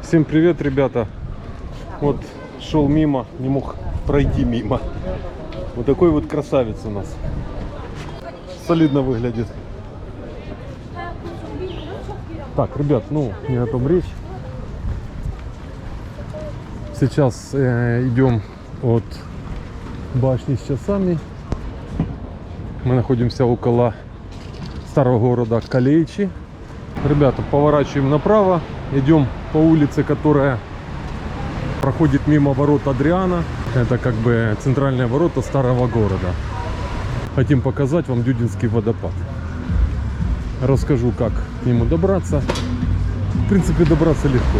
Всем привет, ребята. Вот шел мимо, не мог пройти мимо. Вот такой вот красавец у нас. Солидно выглядит. Так, ребят, ну не о том речь. Сейчас идем от башни с часами. Мы находимся около старого города Калеичи. Ребята, поворачиваем направо. Идем по улице, которая проходит мимо ворот Адриана. Это как бы центральные ворота старого города. Хотим показать вам Дюдинский водопад. Расскажу, как к нему добраться. В принципе, добраться легко.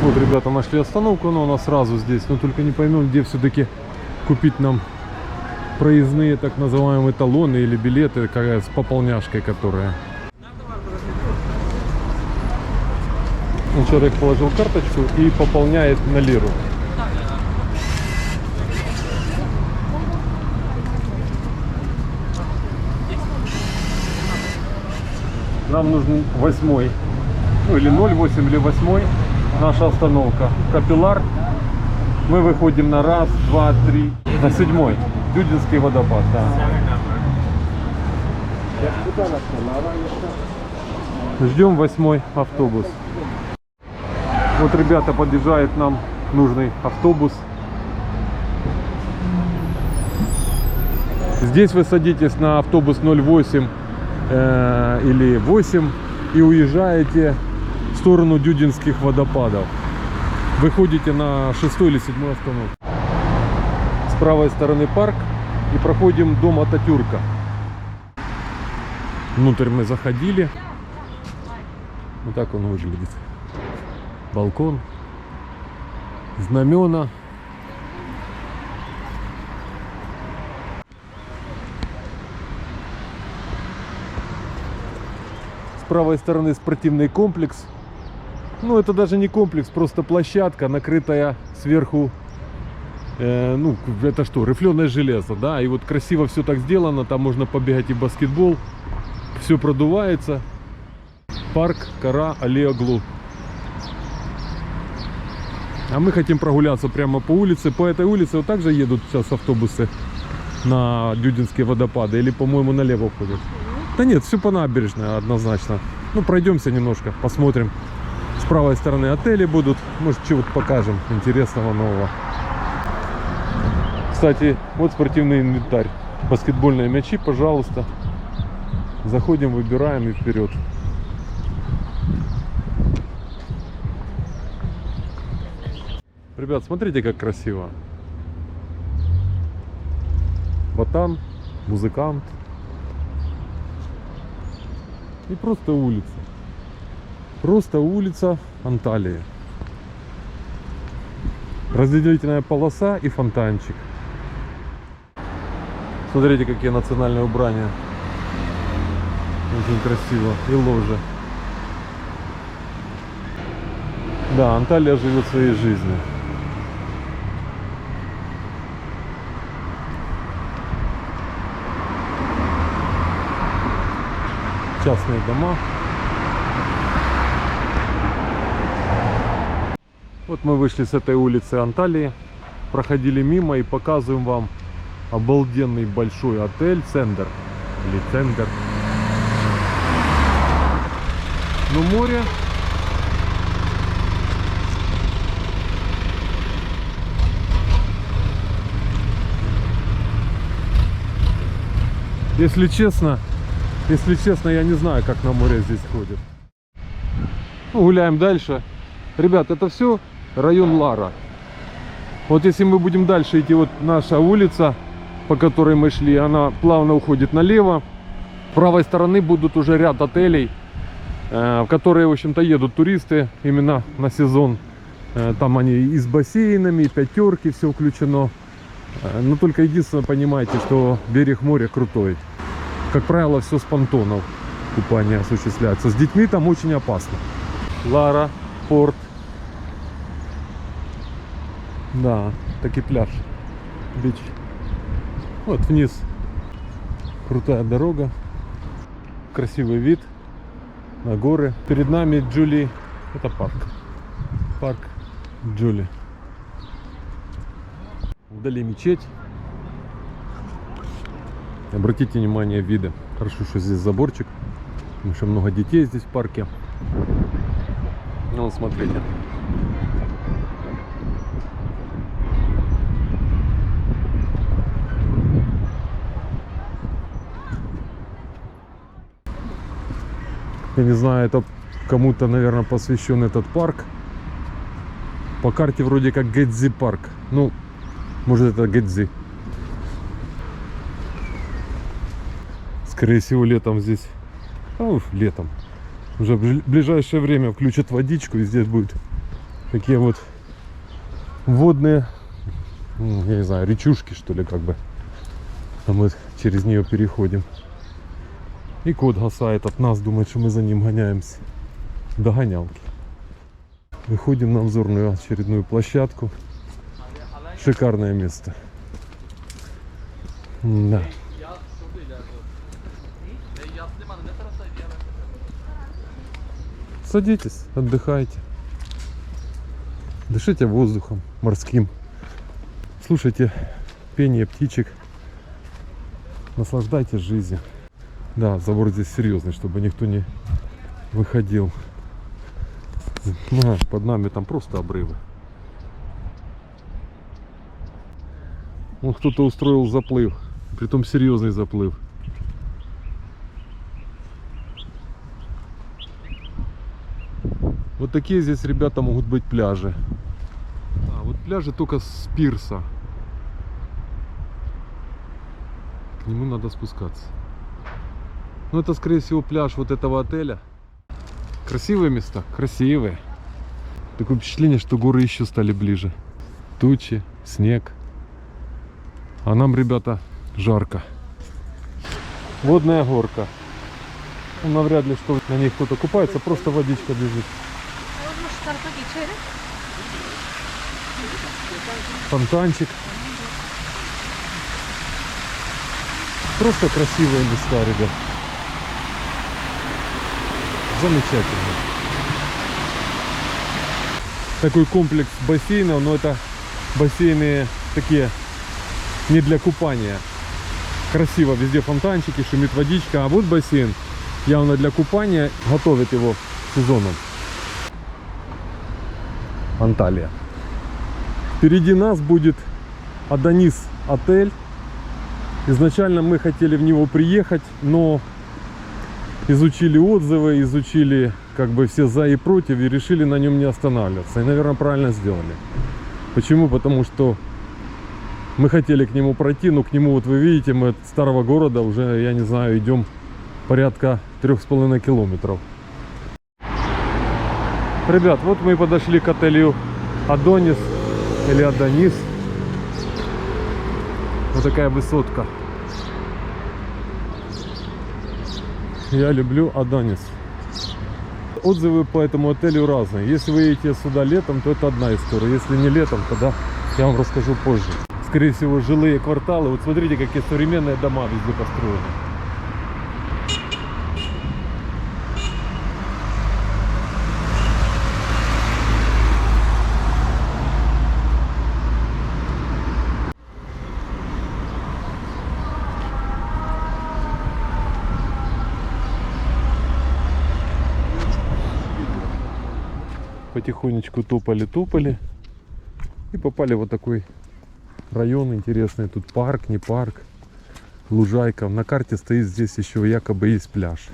Вот, ребята, нашли остановку, но она сразу здесь. Но только не поймем, где все-таки купить нам проездные так называемые талоны или билеты с пополняшкой, которая. Человек положил карточку и пополняет на лиру. Нам нужен 8, ну или 0,8 или 8 наша остановка. Капилlar. Мы выходим на 1, 2, 3, на 7. Дюдинский водопад, да. Ждем 8 автобус. Вот, ребята, подъезжает нам нужный автобус. Здесь вы садитесь на автобус 08 или 8 и уезжаете в сторону Дюдинских водопадов. Выходите на 6 или 7 остановку. С правой стороны парк и проходим дом Ататюрка. Внутрь мы заходили. Вот так он выглядит. Балкон, знамена. С правой стороны спортивный комплекс. Ну, это даже не комплекс, просто площадка, накрытая сверху. Ну, это что, рифленое железо, да, и вот красиво все так сделано, там можно побегать и в баскетбол, все продувается. Парк Кара-Алиоглу. А мы хотим прогуляться прямо по улице. По этой улице вот также едут сейчас автобусы на Дюдинские водопады, или, по-моему, налево ходят? Да нет, все по набережной однозначно. Ну, пройдемся немножко, посмотрим. С правой стороны отели будут, может, чего-то покажем интересного нового. Кстати, вот спортивный инвентарь. Баскетбольные мячи, пожалуйста. Заходим, выбираем и вперед. Ребят, смотрите, как красиво. Ботан, музыкант. И просто улица. Просто улица Анталии. Разделительная полоса и фонтанчик. Смотрите, какие национальные убрания. Очень красиво. И ложа. Да, Анталия живет своей жизнью. Частные дома. Вот мы вышли с этой улицы Анталии, проходили мимо и показываем вам обалденный большой отель Центр или Центр. Но море. Если честно, я не знаю, как на море здесь ходят. Ну, гуляем дальше. Ребят, это все район Лара. Вот если мы будем дальше идти, вот наша улица, по которой мы шли, она плавно уходит налево. С правой стороны будут уже ряд отелей, в которые, в общем-то, едут туристы именно на сезон. Там они и с бассейнами, и пятерки, все включено. Но только единственное, понимаете, что берег моря крутой. Как правило, все с понтонов купание осуществляется. С детьми там очень опасно. Лара, порт. Да, таки пляж. Бич. Вот вниз. Крутая дорога. Красивый вид. на горы. Перед нами Джули. Это парк. Парк Джули. Вдали мечеть. Обратите внимание виды. Хорошо, что здесь заборчик. Потому что много детей здесь в парке. Ну, смотрите. Я не знаю, это кому-то, наверное, посвящен этот парк. По карте вроде как Гэдзи парк. Ну, может, это Гэдзи. Скорее всего, летом здесь... летом. Уже в ближайшее время включат водичку, и здесь будут такие вот водные, я не знаю, речушки, что ли, как бы. А мы через нее переходим. И кот гасает от нас, думает, что мы за ним гоняемся. Догонялки. Выходим на обзорную очередную площадку. Шикарное место. Да. Садитесь, отдыхайте. Дышите воздухом морским. Слушайте пение птичек. Наслаждайтесь жизнью. Да, забор здесь серьезный, чтобы никто не выходил. Под нами там просто обрывы. Вон кто-то устроил заплыв. Притом серьезный заплыв. Вот такие здесь, ребята, могут быть пляжи. Вот пляжи только с пирса. К нему надо спускаться. Ну, это, скорее всего, пляж вот этого отеля. Красивые места? Красивые. Такое впечатление, что горы еще стали ближе. Тучи, снег. А нам, ребята, жарко. Водная горка. Ну, навряд ли, что на ней кто-то купается, просто водичка бежит. Фонтанчик. Просто красивые места, ребят. Замечательно. Такой комплекс бассейнов, но это бассейны такие не для купания. Красиво, везде фонтанчики, шумит водичка. А вот бассейн явно для купания, готовят его сезоном. Анталия. Впереди нас будет Адонис отель. Изначально мы хотели в него приехать, но изучили отзывы, изучили как бы все за и против и решили на нем не останавливаться. И, наверное, правильно сделали. Почему? Потому что мы хотели к нему пройти, но к нему, вот вы видите, мы от старого города уже, я не знаю, идем порядка 3,5 километров. Ребят, вот мы подошли к отелю Адонис или Адонис. Вот такая высотка. Я люблю Адонис. Отзывы по этому отелю разные. Если вы едете сюда летом, то это одна история. Если не летом, тогда я вам расскажу позже. Скорее всего, жилые кварталы. Вот смотрите, какие современные дома везде построены. Потихонечку топали и попали в вот такой район интересный. Тут парк, не парк, лужайка. На карте стоит, здесь еще якобы есть пляж.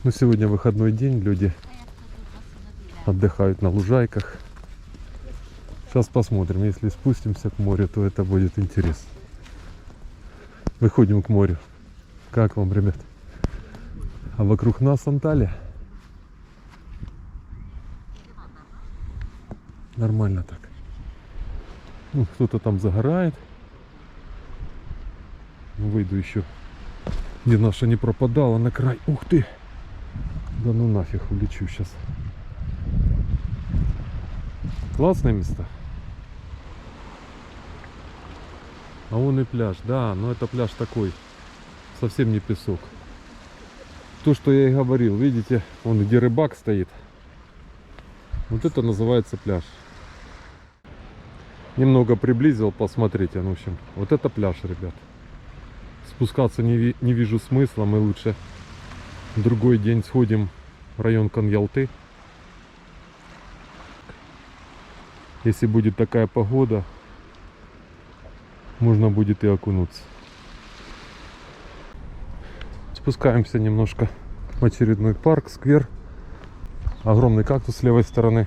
Но сегодня выходной день, люди отдыхают на лужайках. Сейчас посмотрим, если спустимся к морю, то это будет интересно. Выходим к морю. Как вам, ребят? А вокруг нас Анталия. Нормально так. Ну, кто-то там загорает. Выйду еще, где наша не пропадала, на край. Ух ты! Да ну нафиг, улечу сейчас. Классные места. А вон и пляж. Да, но это пляж такой. Совсем не песок. то, что я и говорил. Видите, вон где рыбак стоит. Вот это называется пляж. Немного приблизил, посмотрите. Ну, в общем, вот это пляж, ребят. Спускаться не вижу смысла. Мы лучше в другой день сходим в район Каньялты. Если будет такая погода, можно будет и окунуться. Спускаемся немножко в очередной парк, сквер. Огромный кактус с левой стороны.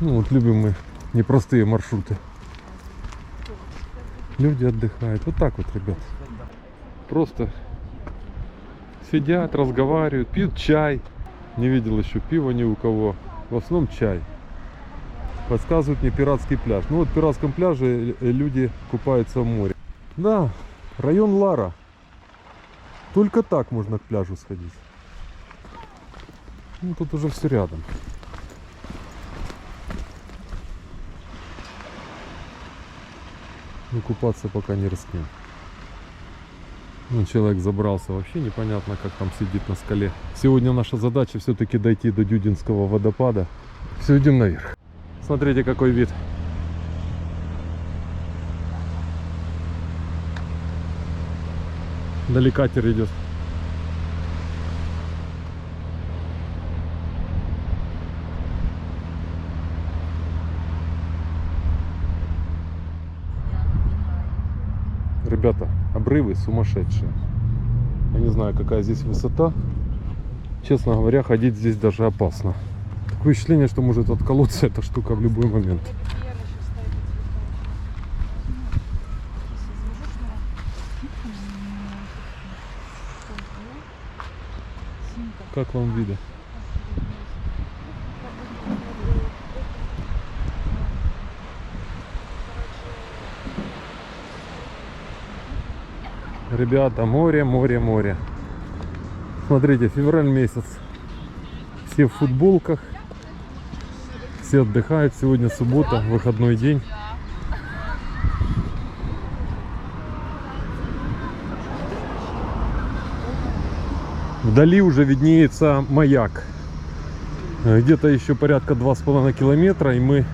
Ну вот любим мы непростые маршруты. Люди отдыхают. Вот так вот, ребят. Просто сидят, разговаривают, пьют чай. Не видел еще пива ни у кого. В основном чай. Подсказывают мне пиратский пляж. Ну вот в пиратском пляже люди купаются в море. Да, район Лара. Только так можно к пляжу сходить. Ну тут уже все рядом. Но купаться пока не рискнем. Ну, человек забрался, вообще непонятно, как там сидит на скале. Сегодня наша задача все-таки дойти до Дюдинского водопада. Все, идем наверх. Смотрите, какой вид. Вдали катер идет. Ребята, обрывы сумасшедшие. Я не знаю, какая здесь высота. Честно говоря, ходить здесь даже опасно. Такое впечатление, что может отколоться эта штука в любой момент. Как вам видно? Ребята, море, море, море. Смотрите, февраль месяц. Все в футболках. Все отдыхают. Сегодня суббота, выходной день. Вдали уже виднеется маяк. Где-то еще порядка 2,5 километра, и мы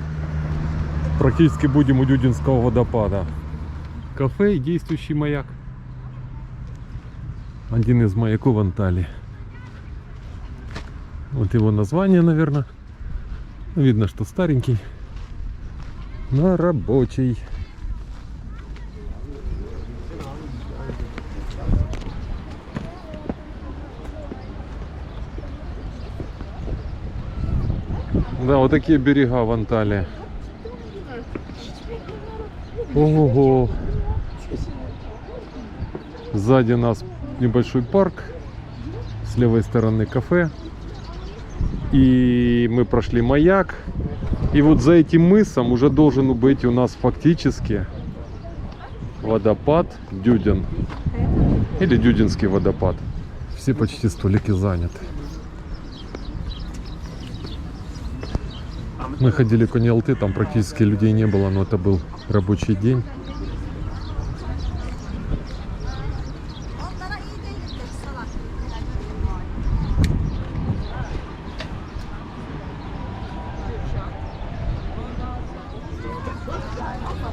практически будем у Дюдинского водопада. Кафе и действующий маяк. Один из маяков Анталии. Вот его название, наверное. Видно, что старенький, но рабочий. Да, вот такие берега в Анталии. Ого! Сзади нас небольшой парк, с левой стороны кафе, и мы прошли маяк, и вот за этим мысом уже должен быть у нас фактически водопад Дюдин, или Дюдинский водопад. Все почти столики заняты. Мы ходили в Каньялты, там практически людей не было, но это был рабочий день.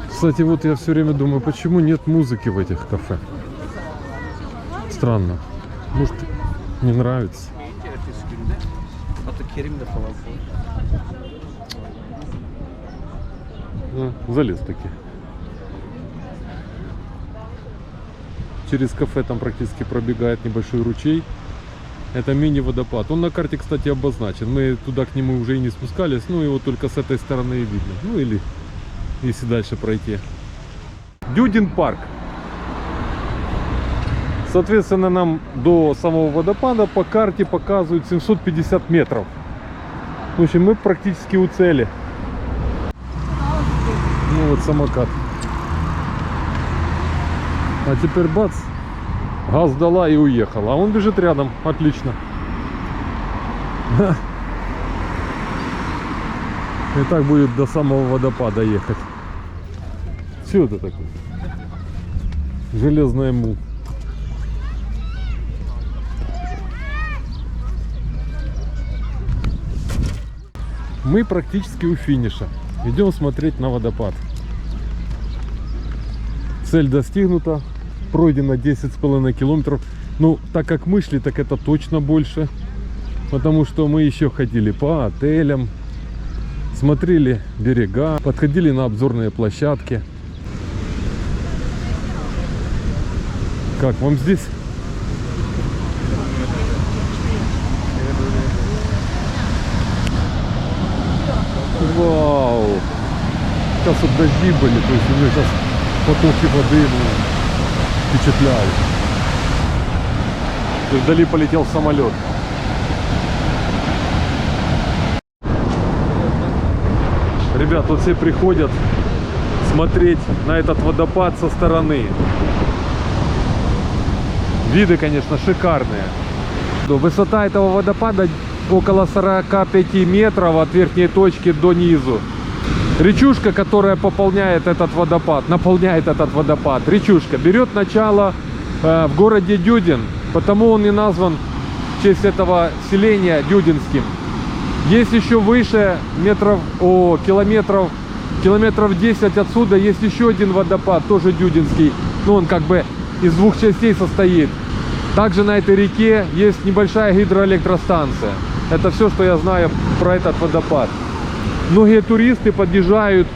Кстати, вот я все время думаю, почему нет музыки в этих кафе. Странно. Может, не нравится. Залез таки. Через кафе там практически пробегает небольшой ручей. Это мини-водопад. Он на карте, кстати, обозначен. Мы туда к нему уже и не спускались. Ну, его только с этой стороны и видно. Ну, или если дальше пройти. Дюдин парк. Соответственно, нам до самого водопада по карте показывают 750 метров. В общем, мы практически у цели. Ну вот самокат. А теперь бац, газ дала и уехала. А он бежит рядом. Отлично. И так будет до самого водопада ехать. Что это такое? Железная мул. мы практически у финиша. Идем смотреть на водопад. Цель достигнута. Пройдено 10,5 километров. Ну, так как мы шли, так это точно больше. Потому что мы еще ходили по отелям, смотрели берега, подходили на обзорные площадки. Как вам здесь? Вау! Сейчас вот дожди были, то есть уже сейчас потоки воды впечатляют. То есть вдали полетел самолет. Ребят, вот все приходят смотреть на этот водопад со стороны. Виды, конечно, шикарные. Высота этого водопада около 45 метров от верхней точки до низу. Речушка, которая наполняет этот водопад, речушка, берет начало в городе Дюдин, потому он и назван в честь этого селения Дюдинским. Есть еще выше, километров 10 отсюда, есть еще один водопад, тоже Дюдинский. Ну, он как бы из двух частей состоит. Также на этой реке есть небольшая гидроэлектростанция. Это все, что я знаю про этот водопад. Многие туристы подъезжают,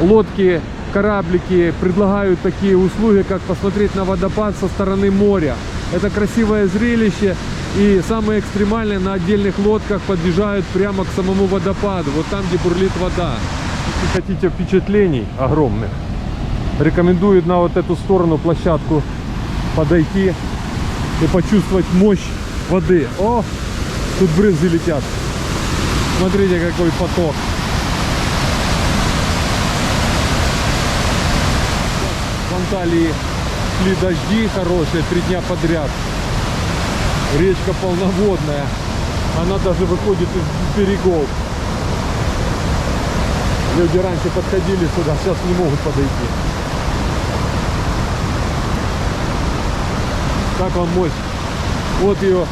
лодки, кораблики, предлагают такие услуги, как посмотреть на водопад со стороны моря. Это красивое зрелище, и самые экстремальные на отдельных лодках подъезжают прямо к самому водопаду, вот там, где бурлит вода. Если хотите впечатлений огромных, рекомендую на вот эту сторону площадку подойти и почувствовать мощь воды. О, тут брызги летят. Смотрите, какой поток. В Анталии шли дожди хорошие 3 дня подряд. Речка полноводная. Она даже выходит из берегов. Люди раньше подходили сюда, сейчас не могут подойти. Как вам мощь? Вот ее,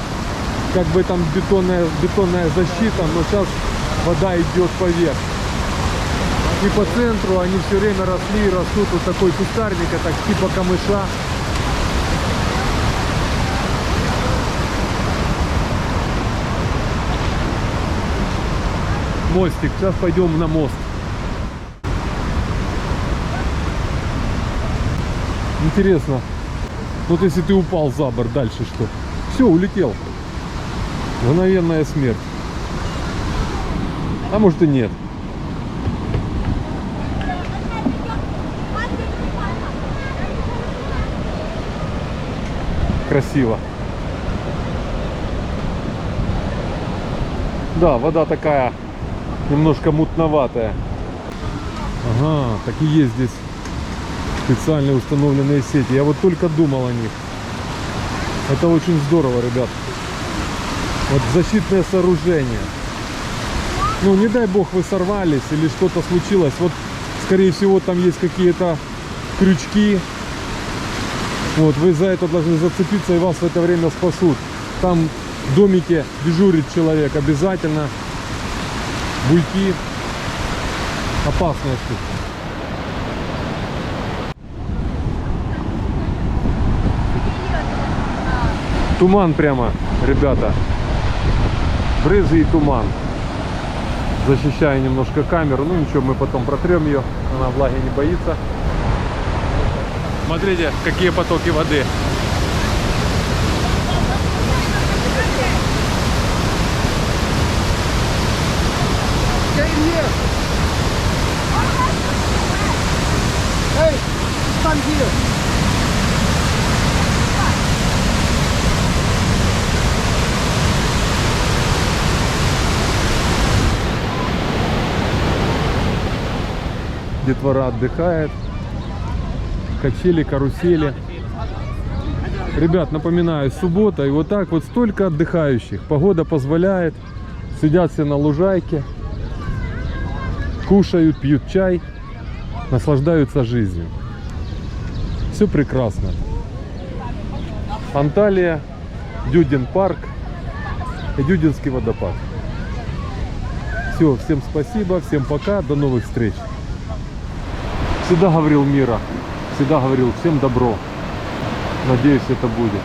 как бы там бетонная защита, но сейчас вода идет поверх. И по центру они все время росли и растут. Вот такой кустарник, это типа камыша. Мостик. Сейчас пойдем на мост. Интересно. Вот если ты упал за борт, дальше что? Все, улетел. Мгновенная смерть. А может и нет. Красиво. Да, вода такая немножко мутноватая. Ага, так и есть здесь специальные установленные сети. Я вот только думал о них. Это очень здорово, ребят. Вот защитное сооружение. Ну, не дай бог вы сорвались или что-то случилось. Вот, скорее всего, там есть какие-то крючки. Вот, вы за это должны зацепиться, и вас в это время спасут. Там в домике дежурит человек обязательно. Буйки. Опасная штука. Туман прямо, ребята. Брызги и туман. Защищаю немножко камеру. Ну ничего, мы потом протрем ее. Она влаги не боится. Смотрите, какие потоки воды. Hey, stand here. Детвора отдыхает. Качели, карусели. Ребят, напоминаю, суббота, и вот так вот столько отдыхающих. Погода позволяет. Сидят все на лужайке. Кушают, пьют чай. Наслаждаются жизнью. Все прекрасно. Анталия, Дюдин парк и Дюдинский водопад. Все, всем спасибо, всем пока, до новых встреч. Всегда говорил мира, всегда говорил всем добро. Надеюсь, это будет.